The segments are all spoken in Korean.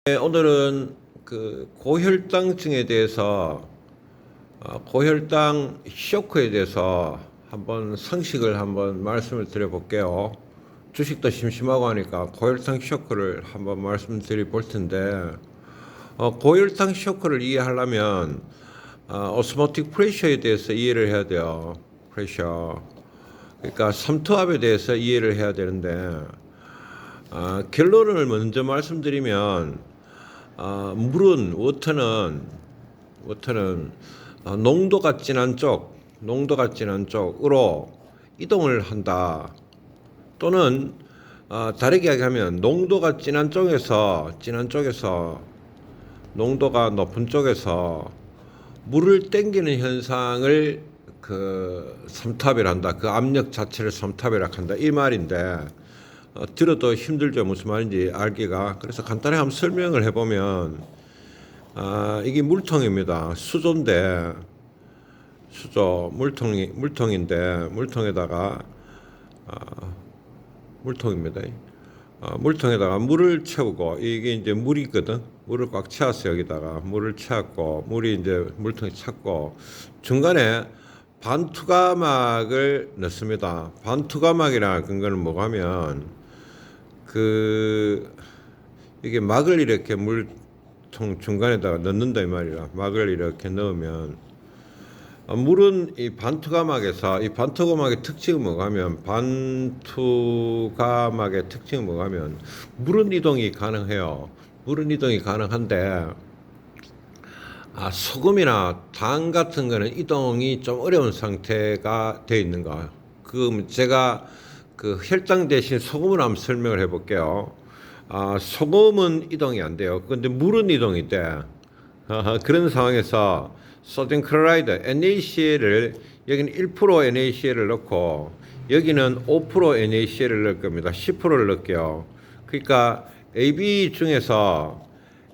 네, 오늘은 그 고혈당증에 대해서 고혈당 쇼크에 대해서 한번 상식을 한번 말씀을 드려볼게요. 주식도 심심하고 하니까 고혈당 쇼크를 한번 말씀드려 볼 텐데 고혈당 쇼크를 이해하려면 오스모틱 프레셔에 대해서 이해를 해야 돼요. 프레셔. 그러니까 삼투압에 대해서 이해를 해야 되는데 결론을 먼저 말씀드리면 물은 워터는 농도가 진한 쪽으로 이동을 한다. 또는 다르게 이야기하면 농도가 진한 쪽에서 농도가 높은 쪽에서 물을 땡기는 현상을 그 삼탑이라 한다. 그 압력 자체를 삼탑이라 한다. 이 말인데 들어도 힘들죠. 무슨 말인지 알기가. 그래서 간단히 한번 설명을 해보면 이게 물통입니다. 수조인데 물통인데 물통에다가 물통입니다. 물통에다가 물을 채우고 이게 이제 물이거든. 물을 꽉 채웠어. 여기다가 물을 채웠고 물이 이제 물통에 찼고 중간에 반투과막을 넣습니다. 반투과막이라는 거는 뭐가 하면 이게 막을 이렇게 물통 중간에다가 넣는다 이 말이야. 막을 이렇게 넣으면 물은 이 반투과막의 특징은 뭐가 하면 물은 이동이 가능해요. 물은 이동이 가능한데 소금이나 당 같은 거는 이동이 좀 어려운 상태가 되어 있는 거예요. 그럼 제가 그 혈당 대신 소금을 한번 설명을 해볼게요. 소금은 이동이 안 돼요. 그런데 물은 이동이 돼. 그런 상황에서 소디움 클로라이드 NaCl을 여기는 1% NaCl을 넣고 여기는 5% NaCl을 넣을 겁니다. 10%를 넣을게요. 그러니까 AB 중에서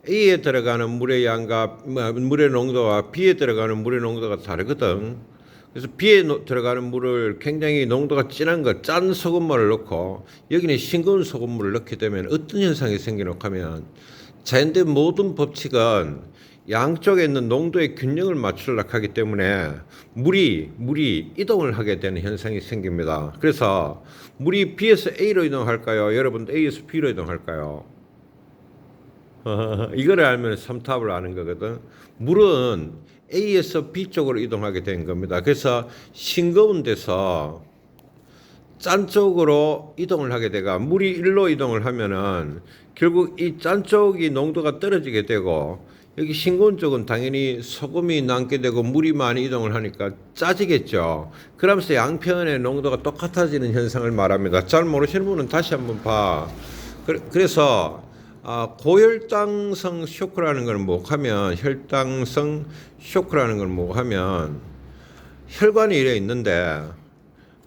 A에 들어가는 물의 양과 물의 농도와 B에 들어가는 물의 농도가 다르거든. 그래서 B에 들어가는 물을 굉장히 농도가 진한 짠 소금물을 넣고 여기는 싱거운 소금물을 넣게 되면 어떤 현상이 생기노 하면 자연된 모든 법칙은 양쪽에 있는 농도의 균형을 맞추려고 하기 때문에 물이 이동을 하게 되는 현상이 생깁니다. 그래서 물이 B에서 A로 이동할까요? 여러분 A에서 B로 이동할까요? 이거를 알면 삼탑을 아는 거거든. 물은 A에서 B 쪽으로 이동하게 된 겁니다. 그래서 싱거운 데서 짠 쪽으로 이동을 하게 되가 물이 일로 이동을 하면은 결국 이 짠 쪽이 농도가 떨어지게 되고 여기 싱거운 쪽은 당연히 소금이 남게 되고 물이 많이 이동을 하니까 짜지겠죠. 그러면서 양편의 농도가 똑같아지는 현상을 말합니다. 잘 모르시는 분은 다시 한번 봐. 그래서 고혈당성 쇼크라는 걸 뭐하면 혈관이 이래 있는데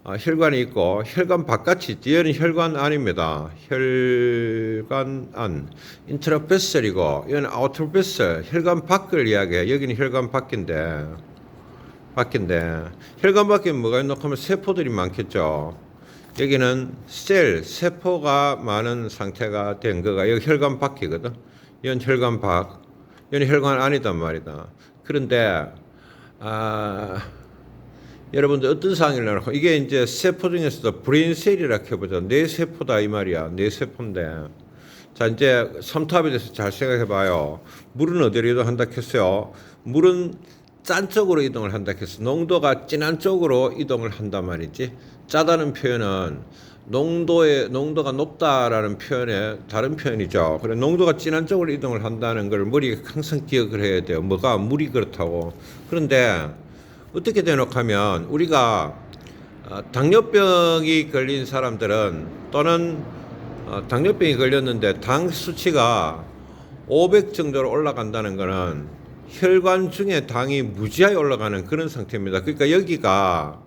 혈관이 있고 혈관 바깥이 있지. 얘는 혈관 안입니다. 혈관 안 인트라베셀이고 얘는 아우터베셀 혈관 밖을 이야기해. 여기는 혈관 밖인데 혈관 밖에 뭐가 있노 하면 세포들이 많겠죠. 여기는 세포가 많은 상태가 된 거가 여기 혈관 밖이거든. 이건 혈관 밖, 이건 혈관 안이단 말이다. 그런데 여러분들 어떤 상황을 나누고 이게 이제 세포 중에서도 브레인셀이라고 해보자. 뇌세포다 이 말이야. 뇌세포인데 자 이제 삼투압에 대해서 잘 생각해봐요. 물은 어디로 이동한다 했어요? 물은 짠 쪽으로 이동을 한다 했어. 농도가 진한 쪽으로 이동을 한단 말이지. 짜다는 표현은 농도가 높다라는 표현의 다른 표현이죠. 그래 농도가 진한 쪽으로 이동을 한다는 걸 머리에 항상 기억을 해야 돼요. 뭐가 물이 그렇다고. 그런데 어떻게 되노하면 우리가 당뇨병이 걸린 사람들은 또는 당뇨병이 걸렸는데 당 수치가 500 정도로 올라간다는 것은 혈관 중에 당이 무지하게 올라가는 그런 상태입니다. 그러니까 여기가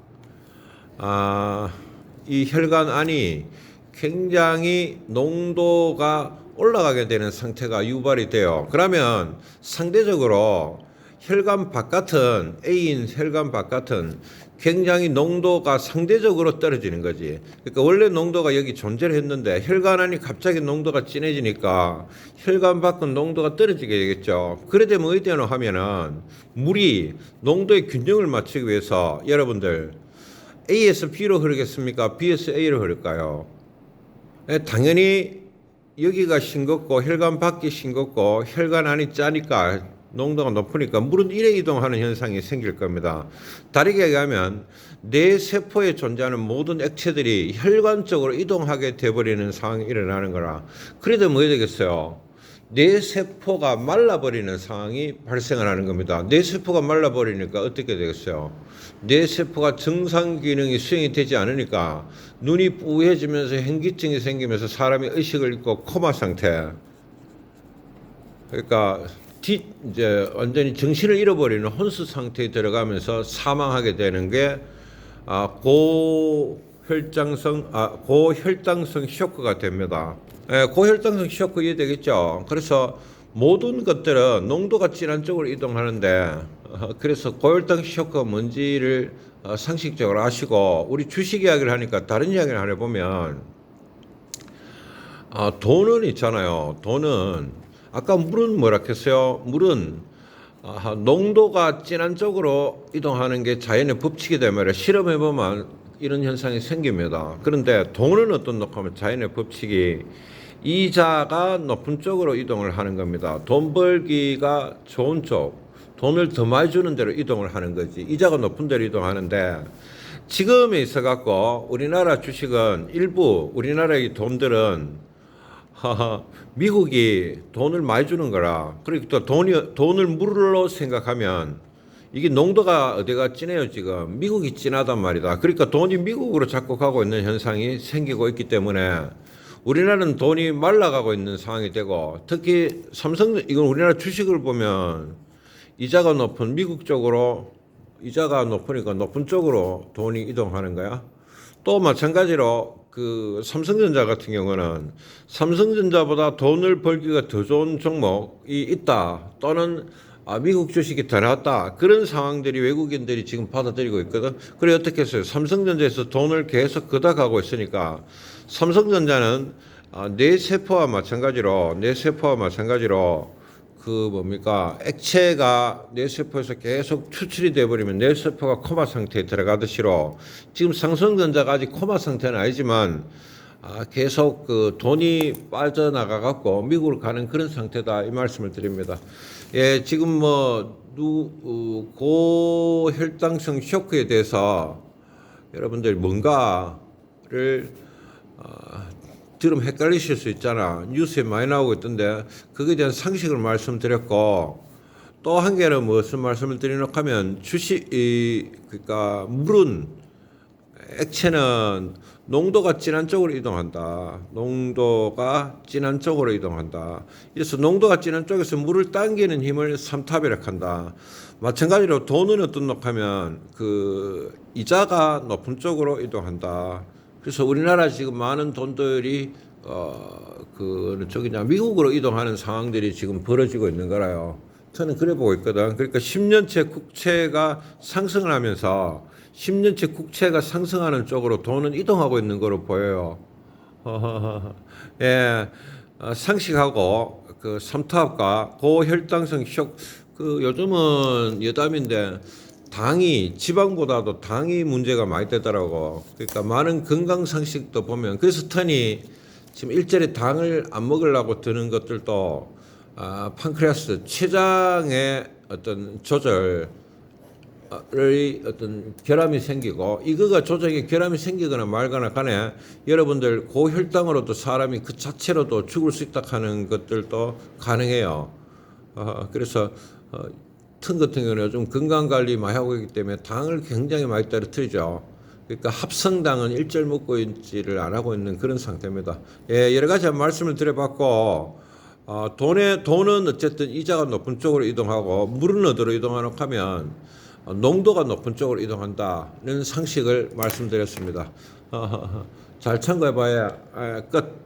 이 혈관 안이 굉장히 농도가 올라가게 되는 상태가 유발이 돼요. 그러면 상대적으로 혈관 바깥은 A인 혈관 바깥은 굉장히 농도가 상대적으로 떨어지는 거지. 그러니까 원래 농도가 여기 존재를 했는데 혈관 안이 갑자기 농도가 진해지니까 혈관 밖은 농도가 떨어지게 되겠죠. 그래 되면 어디 되노 하면은 물이 농도의 균형을 맞추기 위해서 여러분들 A에서 B로 흐르겠습니까? B에서 A로 흐를까요? 당연히 여기가 싱겁고 혈관 밖이 싱겁고 혈관 안이 짜니까 농도가 높으니까 물은 이래 이동하는 현상이 생길 겁니다. 다르게 얘기하면 뇌 세포에 존재하는 모든 액체들이 혈관 쪽으로 이동하게 돼버리는 상황이 일어나는 거라. 그래도 뭐 되겠어요? 뇌 세포가 말라버리는 상황이 발생을 하는 겁니다. 뇌 세포가 말라버리니까 어떻게 되겠어요? 뇌 세포가 정상 기능이 수행이 되지 않으니까 눈이 뿌해지면서 현기증이 생기면서 사람이 의식을 잃고 코마 상태. 그러니까 이제 완전히 정신을 잃어버리는 혼수 상태에 들어가면서 사망하게 되는 게 고혈당성 쇼크가 됩니다. 고혈당성 쇼크 이해되겠죠? 그래서 모든 것들은 농도가 진한 쪽으로 이동하는데 그래서 고혈당 쇼크가 뭔지를 상식적으로 아시고 우리 주식 이야기를 하니까 다른 이야기를 하나 보면 돈은 있잖아요. 돈은 아까 물은 뭐라 했어요? 물은 농도가 진한 쪽으로 이동하는 게 자연의 법칙이 되면 실험해보면 이런 현상이 생깁니다. 그런데 돈은 어떤 하면 자연의 법칙이 이자가 높은 쪽으로 이동을 하는 겁니다. 돈 벌기가 좋은 쪽, 돈을 더 많이 주는 대로 이동을 하는 거지. 이자가 높은 대로 이동하는데 지금에 있어 갖고 우리나라 주식은 일부 우리나라의 돈들은 미국이 돈을 많이 주는 거라. 그리고 또 돈을 물로 생각하면 이게 농도가 어디가 진해요 지금. 미국이 진하단 말이다. 그러니까 돈이 미국으로 자꾸 가고 있는 현상이 생기고 있기 때문에 우리나라는 돈이 말라가고 있는 상황이 되고 특히 이건 우리나라 주식을 보면 이자가 높은 미국 쪽으로 이자가 높으니까 높은 쪽으로 돈이 이동하는 거야. 또 마찬가지로 그 삼성전자 같은 경우는 삼성전자보다 돈을 벌기가 더 좋은 종목이 있다 또는 미국 주식이 더 낫다 그런 상황들이 외국인들이 지금 받아들이고 있거든. 그래 어떻게 했어요? 삼성전자에서 돈을 계속 걷어가고 있으니까 삼성전자는 뇌 세포와 마찬가지로 그 뭡니까 액체가 뇌세포에서 계속 추출이 돼버리면 뇌세포가 코마 상태에 들어가듯이로 지금 삼성전자가 아직 코마 상태는 아니지만 계속 그 돈이 빠져나가 갖고 미국으로 가는 그런 상태다 이 말씀을 드립니다. 예, 지금 뭐 고혈당성 쇼크에 대해서 여러분들이 뭔가를 들으면 헷갈리실 수 있잖아. 뉴스에 많이 나오고 있던데 거기에 대한 상식을 말씀드렸고 또 한 개는 무슨 말씀을 드리노 하면 그러니까 물은 액체는 농도가 진한 쪽으로 이동한다. 그래서 농도가 진한 쪽에서 물을 당기는 힘을 삼탑이라 한다. 마찬가지로 돈은 어떤 하면 그 이자가 높은 쪽으로 이동한다. 그래서 우리나라 지금 많은 돈들이 미국으로 이동하는 상황들이 지금 벌어지고 있는 거라요. 저는 그래 보고 있거든. 그러니까 10년째 국채가 상승을 하면서 10년째 국채가 상승하는 쪽으로 돈은 이동하고 있는 거로 보여요. 예, 상식하고 그 삼투압과 고혈당성 쇼크 그 요즘은 여담인데 지방보다도 당이 문제가 많이 되더라고. 그러니까 많은 건강 상식도 보면 그래서 터니 지금 일절에 당을 안 먹으려고 드는 것들도 판크레아스 췌장의 어떤 조절의 어떤 결함이 생기고 이거가 조정에 결함이 생기거나 말거나 간에 여러분들 고혈당으로도 사람이 그 자체로도 죽을 수 있다 하는 것들도 가능해요. 그래서 튼 같은 경우는 요즘 건강관리 많이 하고 있기 때문에 당을 굉장히 많이 떨어뜨리죠. 그러니까 합성당은 일절 먹고 있지를 안 하고 있는 그런 상태입니다. 예, 여러 가지 말씀을 드려봤고 돈은 어쨌든 이자가 높은 쪽으로 이동하고 물은 어디로 이동하노 하면 농도가 높은 쪽으로 이동한다는 상식을 말씀드렸습니다. 잘 참고해봐야 끝.